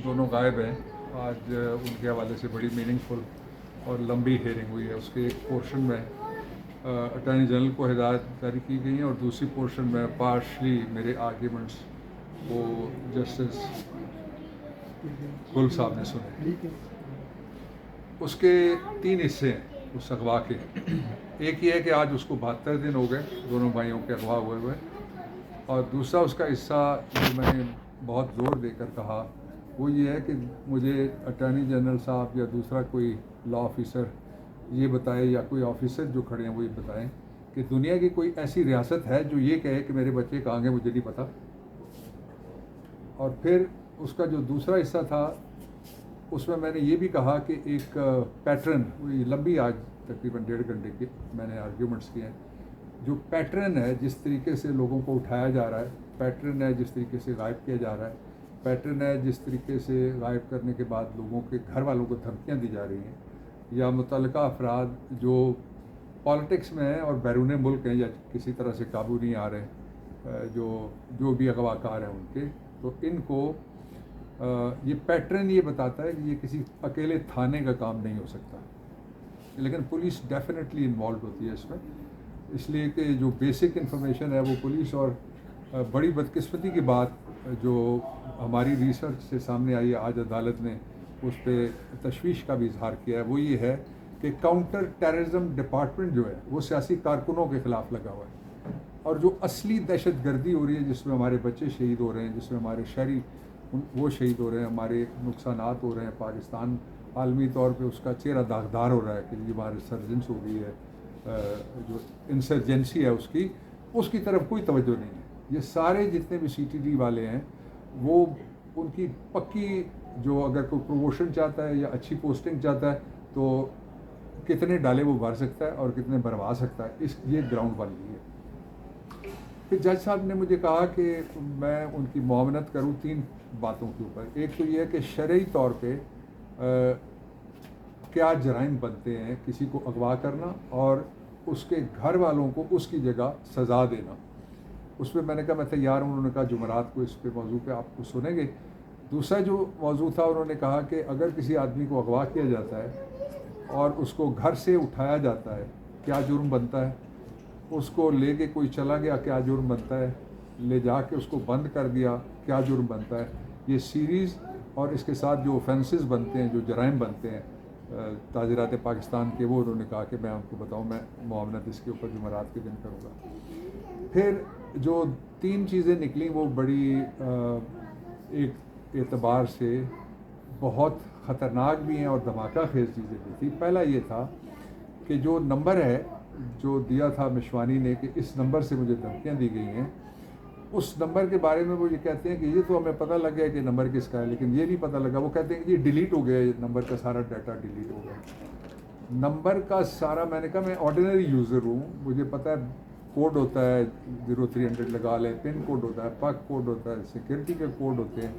दोनों गायब हैं। आज उनके हवाले से बड़ी मीनिंगफुल और लंबी हेयरिंग हुई है। उसके एक पोर्शन में अटॉर्नी जनरल को हिदायत जारी की गई हैं और दूसरी पोर्शन में पार्शली मेरे आर्ग्यूमेंट्स को जस्टिस गुल साहब ने सुने। उसके 3 हिस्से हैं उस अगवा के। एक ये है कि आज उसको 72 दिन हो गए दोनों भाइयों के अगवा हुए, और दूसरा उसका हिस्सा जो मैंने बहुत ज़ोर देकर कहा वो ये है कि मुझे अटॉर्नी जनरल साहब या दूसरा कोई लॉ ऑफिसर ये बताए, या कोई ऑफिसर जो खड़े हैं वो ये बताएं कि दुनिया की कोई ऐसी रियासत है जो ये कहे कि मेरे बच्चे कहाँ गए मुझे नहीं पता। और फिर उसका जो दूसरा हिस्सा था उसमें मैंने ये भी कहा कि एक पैटर्न, लंबी आज तकरीबन 1.5 घंटे की मैंने आर्ग्यूमेंट्स किए हैं, जो पैटर्न है जिस तरीके से लोगों को उठाया जा रहा है, पैटर्न है जिस तरीके से गायब किया जा रहा है, पैटर्न है जिस तरीके से गायब करने के बाद लोगों के घर वालों को धमकियाँ दी जा रही हैं, या मुतल्लिका अफराद जो पॉलिटिक्स में हैं और बैरून मुल्क हैं या किसी तरह से काबू नहीं आ रहे, जो भी अगवाकार हैं उनके, तो इनको ये पैटर्न ये बताता है कि ये किसी अकेले थाने का काम नहीं हो सकता, लेकिन पुलिस डेफिनेटली इन्वॉल्व होती है इसमें, इसलिए कि जो बेसिक इन्फॉर्मेशन है वो पुलिस। और बड़ी बदकिस्मती की बात जो हमारी रिसर्च से सामने आई है, आज अदालत ने उस पर तशवीश का भी इजहार किया है, वो ये है कि काउंटर टेररिज्म डिपार्टमेंट जो है वो सियासी कारकुनों के ख़िलाफ़ लगा हुआ है, और जो असली दहशत गर्दी हो रही है जिसमें हमारे बच्चे शहीद हो रहे हैं, जिसमें हमारे शहरी वो शहीद हो रहे हैं, हमारे नुकसानात हो रहे हैं, पाकिस्तान आलमी तौर पे उसका चेहरा दागदार हो रहा है कि ये हमारे सर्जेंस हो गई है, जो इंसर्जेंसी है उसकी तरफ कोई तवज्जो नहीं है। ये सारे जितने भी CTD वाले हैं वो उनकी पक्की, जो अगर कोई प्रमोशन चाहता है या अच्छी पोस्टिंग चाहता है तो कितने डाले वो भर सकता है और कितने भरवा सकता है, ये ग्राउंड बन गई है। फिर जज साहब ने मुझे कहा कि मैं उनकी मुआवनत करूं 3 बातों के ऊपर। एक तो ये है कि शरई तौर पे क्या जराइम बनते हैं किसी को अगवा करना और उसके घर वालों को उसकी जगह सज़ा देना, उस पर मैंने कहा मैं तैयार हूँ। उन्होंने कहा जुमरात को इस पे मौजू पे आपको सुनेंगे। दूसरा जो मौजू था, उन्होंने कहा कि अगर किसी आदमी को अगवा किया जाता है और उसको घर से उठाया जाता है क्या जुर्म बनता है, उसको लेके कोई चला गया क्या जुर्म बनता है, ले जाके उसको बंद कर दिया क्या जुर्म बनता है। ये सीरीज़ और इसके साथ जो ऑफेंसेस बनते हैं, जो जराइम बनते हैं ताज़रात पाकिस्तान के, वो उन्होंने कहा कि मैं आपको बताऊं मैं मुआवनत इसके ऊपर जुमरात के दिन करूँगा। फिर जो 3 चीज़ें निकली वो बड़ी एक एतबार से बहुत ख़तरनाक भी हैं और धमाका खेज चीज़ें भी थी। पहला ये था कि जो नंबर है जो दिया था मिशवानी ने कि इस नंबर से मुझे धमकियाँ दी गई हैं, उस नंबर के बारे में वो ये कहते हैं कि ये तो हमें पता लग गया कि नंबर किसका है, लेकिन ये नहीं पता लगा। वो कहते हैं कि ये डिलीट हो गया, ये नंबर का सारा डाटा डिलीट हो गया। नंबर का सारा, मैंने कहा मैं ऑर्डिनरी यूज़र हूँ, मुझे पता है कोड होता है 0300 लगा लें, पिन कोड होता है, पक कोड होता है, सिक्योरिटी के कोड होते हैं,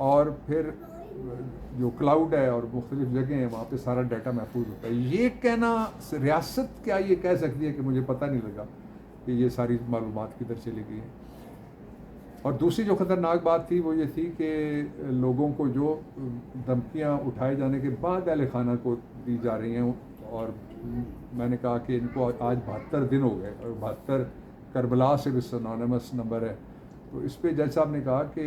और फिर जो क्लाउड है और मुख्तलिफ जगह हैं वहाँ पे सारा डाटा महफूज होता है। ये कहना, रियासत क्या ये कह सकती है कि मुझे पता नहीं लगा कि ये सारी मालूमात किधर चली गई हैं। और दूसरी जो ख़तरनाक बात थी वो ये थी कि लोगों को जो धमकियाँ उठाए जाने के बाद अहल खाना को दी जा रही हैं, और मैंने कहा कि इनको आज 72 दिन हो गए और 72 करबला से भी सिनोनिमस नंबर है। तो इस पे जज साहब ने कहा कि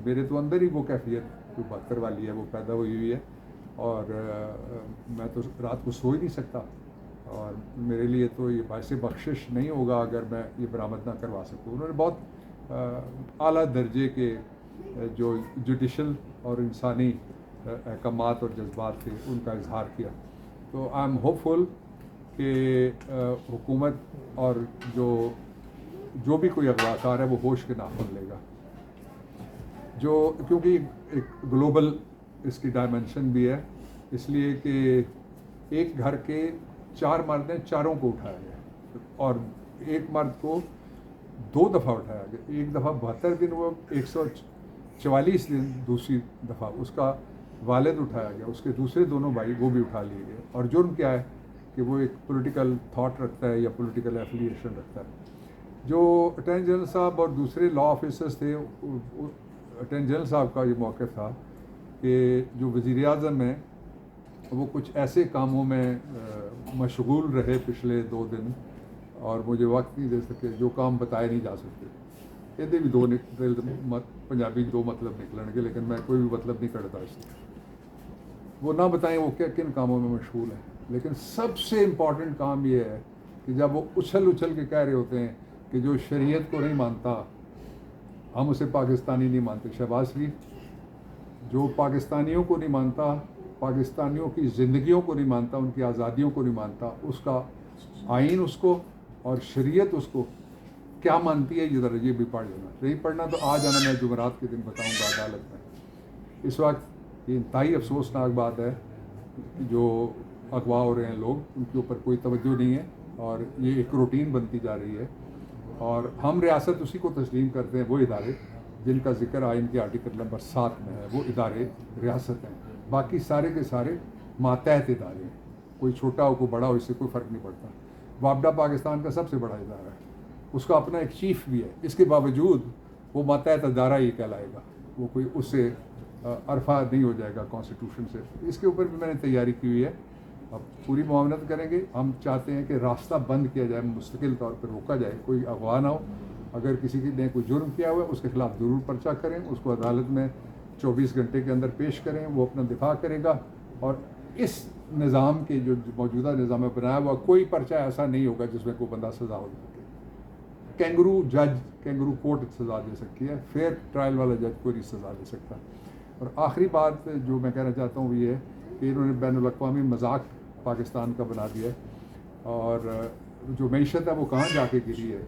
मेरे तो अंदर ही वो कैफियत जो 72 वाली है वो पैदा हुई है, और मैं तो रात को सो ही नहीं सकता, और मेरे लिए तो ये बाइस बख्शिश नहीं होगा अगर मैं ये बरामद ना करवा सकूँ। उन्होंने बहुत आला दर्जे के जो जुडिशल और इंसानी अहकामात और जज्बात थे उनका इजहार किया। तो आई एम होपफुल कि हुकूमत और जो भी कोई अगवाकार है वो होश के नाखून लेगा, जो क्योंकि एक ग्लोबल इसकी डायमेंशन भी है, इसलिए कि एक घर के 4 मर्द हैं, चारों को उठाया गया, और एक मर्द को 2 दफ़ा उठाया गया। एक दफ़ा 72 दिन हुआ, 144 दिन दूसरी दफ़ा उसका वालिद उठाया गया, उसके दूसरे दोनों भाई वो भी उठा लिए गए। और जुर्म क्या है कि वो एक पॉलिटिकल थॉट रखता है या पॉलिटिकल एफिलिएशन रखता है। जो अटॉर्नी जनरल साहब और दूसरे लॉ ऑफिसर्स थे अटॉर्नी जनरल साहब का ये मौक़िफ़ था कि जो वज़ीर आज़म हैं वो कुछ ऐसे कामों में मशगूल रहे पिछले 2 दिन और मुझे वक्त नहीं दे सके जो काम बताए नहीं जा सकते। ये भी 2 पंजाबी 2 मतलब निकलणगे, लेकिन मैं कोई भी मतलब नहीं करता इससे। वो ना बताएं वो क्या किन कामों में मशगूल हैं, लेकिन सबसे इम्पॉर्टेंट काम ये है कि जब वो उछल के कह रहे होते हैं कि जो शरीयत को नहीं मानता हम उसे पाकिस्तानी नहीं मानते। शहबाज शरीफ जो पाकिस्तानियों को नहीं मानता, पाकिस्तानियों की ज़िंदगियों को नहीं मानता, उनकी आज़ादियों को नहीं मानता, उसका आइन उसको और शरीयत उसको क्या मानती है ये ज़रा ये भी पढ़ लेना। नहीं पढ़ना तो आ जाना, मैं जुमेरात के दिन बताऊंगा अदालत में। इस वक्त ये इंतहाई अफसोसनाक बात है जो अगवा हो रहे हैं लोग, उनके ऊपर कोई तवज्जो नहीं है और ये एक रूटीन बनती जा रही है। और हम रियासत उसी को तस्लीम करते हैं, वो इदारे जिनका जिक्र आइन के आर्टिकल नंबर 7 में है, वो इदारे रियासत हैं। बाकी सारे के सारे मातहत इदारे हैं, कोई छोटा हो कोई बड़ा हो, इससे कोई फ़र्क नहीं पड़ता। वापडा पाकिस्तान का सबसे बड़ा इदारा है, उसका अपना एक चीफ भी है, इसके बावजूद वो मातहत इदारा ही कहलाएगा, वो कोई उससे अरफा नहीं हो जाएगा कॉन्स्टिट्यूशन से। इसके ऊपर भी मैंने तैयारी की हुई है, अब पूरी मुआवनत करेंगे। हम चाहते हैं कि रास्ता बंद किया जाए, मुस्तकिल तौर पर रोका जाए, कोई अगवा ना हो। अगर किसी ने कोई जुर्म किया हुआ है उसके खिलाफ ज़रूर पर्चा करें, उसको अदालत में 24 घंटे के अंदर पेश करें, वो अपना दिफा करेगा। और इस निज़ाम के जो मौजूदा निज़ाम में बनाया हुआ कोई पर्चा ऐसा नहीं होगा जिसमें कोई बंदा सज़ा हो सके। कैंगरू कोर्ट सज़ा दे सकती है, फेयर ट्रायल वाला जज कोई नहीं सज़ा दे सकता। और आखिरी बात जो मैं कहना चाहता हूँ वो ये है कि इन्होंने बैनुल-अक़वामी मजाक पाकिस्तान का बना दिया है, और जो मईशत है वो कहाँ जाके गिरी है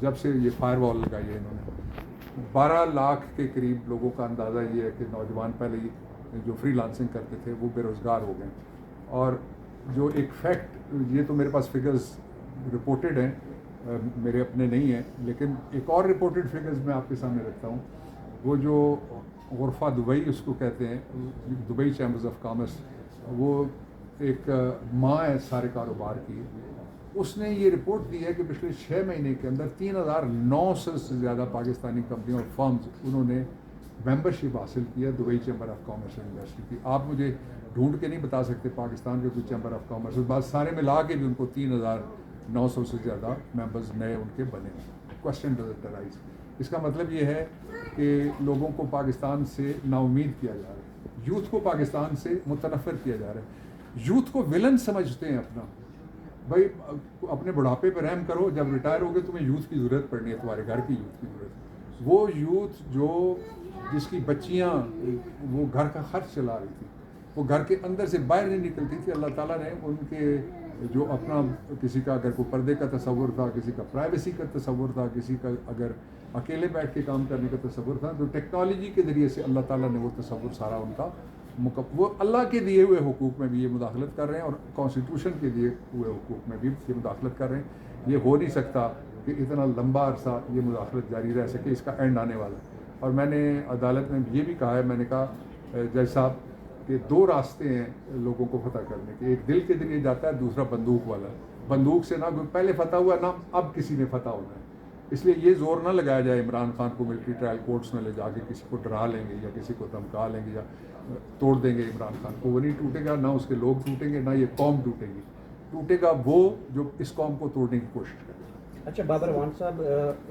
जब से ये फायर वॉल लगाई है इन्होंने। 12 लाख के करीब लोगों का अंदाज़ा ये है कि नौजवान पहले ही जो फ्री लांसिंग करते थे वो बेरोज़गार हो गए। और जो एक फैक्ट, ये तो मेरे पास फिगर्स रिपोर्टेड हैं, मेरे अपने नहीं हैं, लेकिन एक और रिपोर्टेड फिगर्स मैं आपके सामने रखता हूँ। वो जो गुरफ़ा दुबई उसको कहते हैं, दुबई चैम्बर्स ऑफ कॉमर्स, वो एक माँ है सारे कारोबार की, उसने ये रिपोर्ट दी है कि पिछले 6 महीने के अंदर 3900 से ज़्यादा पाकिस्तानी कंपनियों और फर्म्स उन्होंने मेंबरशिप हासिल की है Dubai chamber of commerce and industry की। आप मुझे ढूंढ के नहीं बता सकते पाकिस्तान के कोई चैम्बर ऑफ कॉमर्स, उस बात सारे मिला के भी उनको 3900 से ज़्यादा मेंबर्स नए उनके बने। Question doesn't arise. इसका मतलब ये है कि लोगों को पाकिस्तान से नाउमीद किया जा रहा है, यूथ को पाकिस्तान से मुतनफ़िर किया जा रहा है, यूथ को विलन समझते हैं अपना। भाई अपने बुढ़ापे पर रहम करो, जब रिटायर होगे तुम्हें यूथ की ज़रूरत पड़नी है, तुम्हारे घर की यूथ की ज़रूरत। वो यूथ जो जिसकी बच्चियाँ वो घर का खर्च चला रही थी, वो घर के अंदर से बाहर नहीं निकलती थी, अल्लाह ताला ने उनके जो अपना किसी का अगर कोई पर्दे का तसव्वुर था, किसी का प्राइवेसी का तसव्वुर था, किसी का अगर अकेले बैठ के काम करने का तसव्वुर था, तो टेक्नोलॉजी के ज़रिए से अल्लाह ताला ने वो तसव्वुर सारा उनका वो अल्लाह के दिए हुए हुकूक में भी ये मुदाखलत कर रहे हैं और कॉन्स्टिट्यूशन के दिए हुए हुकूक में भी ये मुदाखलत कर रहे हैं। ये हो नहीं सकता कि इतना लंबा अरसा ये मुदाखलत जारी रह सके, इसका एंड आने वाला है। और मैंने अदालत में ये भी कहा है, मैंने कहा जज साहब कि 2 रास्ते हैं लोगों को फतह करने के, एक दिल के ज़रिए जाता है, दूसरा बंदूक वाला। बंदूक से ना पहले फतह हुआ ना अब किसी ने फतह होना है। इसलिए ये ज़ोर ना लगाया जाए इमरान खान को मिलिट्री ट्रायल कोर्ट्स में ले जाके किसी को डरा लेंगे या किसी को धमका लेंगे या तोड़ देंगे इमरान खान को, वो नहीं टूटेगा, ना उसके लोग टूटेंगे, ना ये कौम टूटेगी। टूटेगा वो जो इस कौम को तोड़ने की कोशिश करेगा। अच्छा बाबर अवान साहब,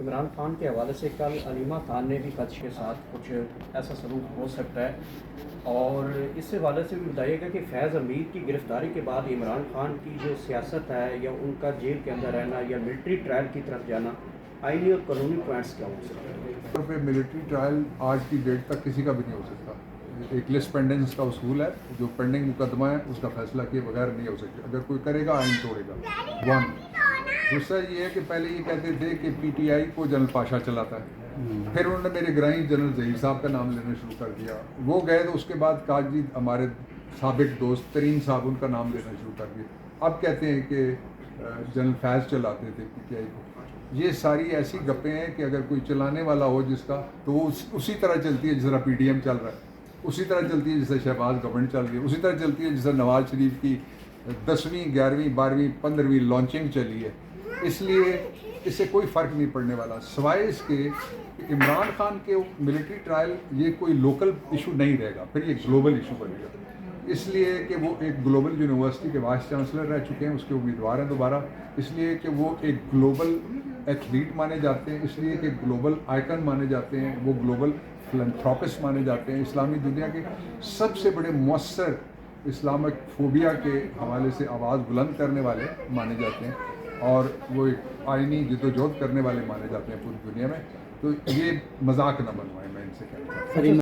इमरान खान के हवाले से कल अलीमा खान ने भी खदश के साथ कुछ ऐसा सलूक हो सकता है, और इस हवाले से भी बताइएगा कि फैज़ हमीद की गिरफ़्तारी के बाद इमरान खान की जो सियासत है या उनका जेल के अंदर रहना या मिलिट्री ट्रायल की तरफ जाना, आईनी और कानूनी पॉइंट्स क्या हो सकते हैं? मिलिट्री ट्रायल आज की डेट तक किसी का भी नहीं हो सकता। एक लिस्ट पेंडेंस का उसूल है, जो पेंडिंग मुकदमा है उसका फैसला किए बगैर नहीं हो सकता। अगर कोई करेगा आइन तोड़ेगा। 1 दूसरा ये है कि पहले ये कहते थे कि पीटीआई को जनरल पाशा चलाता है, फिर उन्होंने मेरे ग्राही जनरल ज़हीर साहब का नाम लेना शुरू कर दिया, वो गए तो उसके बाद काजी हमारे साबिक दोस्त तरीन साहब उनका नाम लेना शुरू कर दिया। अब कहते हैं कि जनरल फैज़ चलाते थे पीटीआई को। ये सारी ऐसी गप्पें हैं कि अगर कोई चलाने वाला हो जिसका, तो वो उसी तरह चलती है जिस तरह पीडीएम चल रहा है, उसी तरह चलती है जिससे शहबाज गवर्नमेंट चल रही है, उसी तरह चलती है जिससे नवाज शरीफ की 10वीं 11वीं 12वीं 15वीं लॉन्चिंग चली है। इसलिए इससे कोई फ़र्क नहीं पड़ने वाला, सिवाय इसके इमरान खान के मिलिट्री ट्रायल ये कोई लोकल इशू नहीं रहेगा, फिर ये ग्लोबल इशू बनेगा, इसलिए कि वो एक ग्लोबल यूनिवर्सिटी के वाइस चांसलर रह चुके हैं, उसके उम्मीदवार हैं दोबारा, इसलिए कि वो एक ग्लोबल एथलीट माने जाते हैं, इसलिए कि ग्लोबल आइकन माने जाते हैं, वो ग्लोबल फिलंथ्रोपिस्ट माने जाते हैं, इस्लामी दुनिया के सबसे बड़े मौसर इस्लामिक फोबिया के हवाले से आवाज़ बुलंद करने वाले माने जाते हैं, और वो एक आइनी जद्दोजहद करने वाले माने जाते हैं पूरी दुनिया में। तो ये मजाक न बनवाएं, मैं इनसे कहना चाहता हूँ।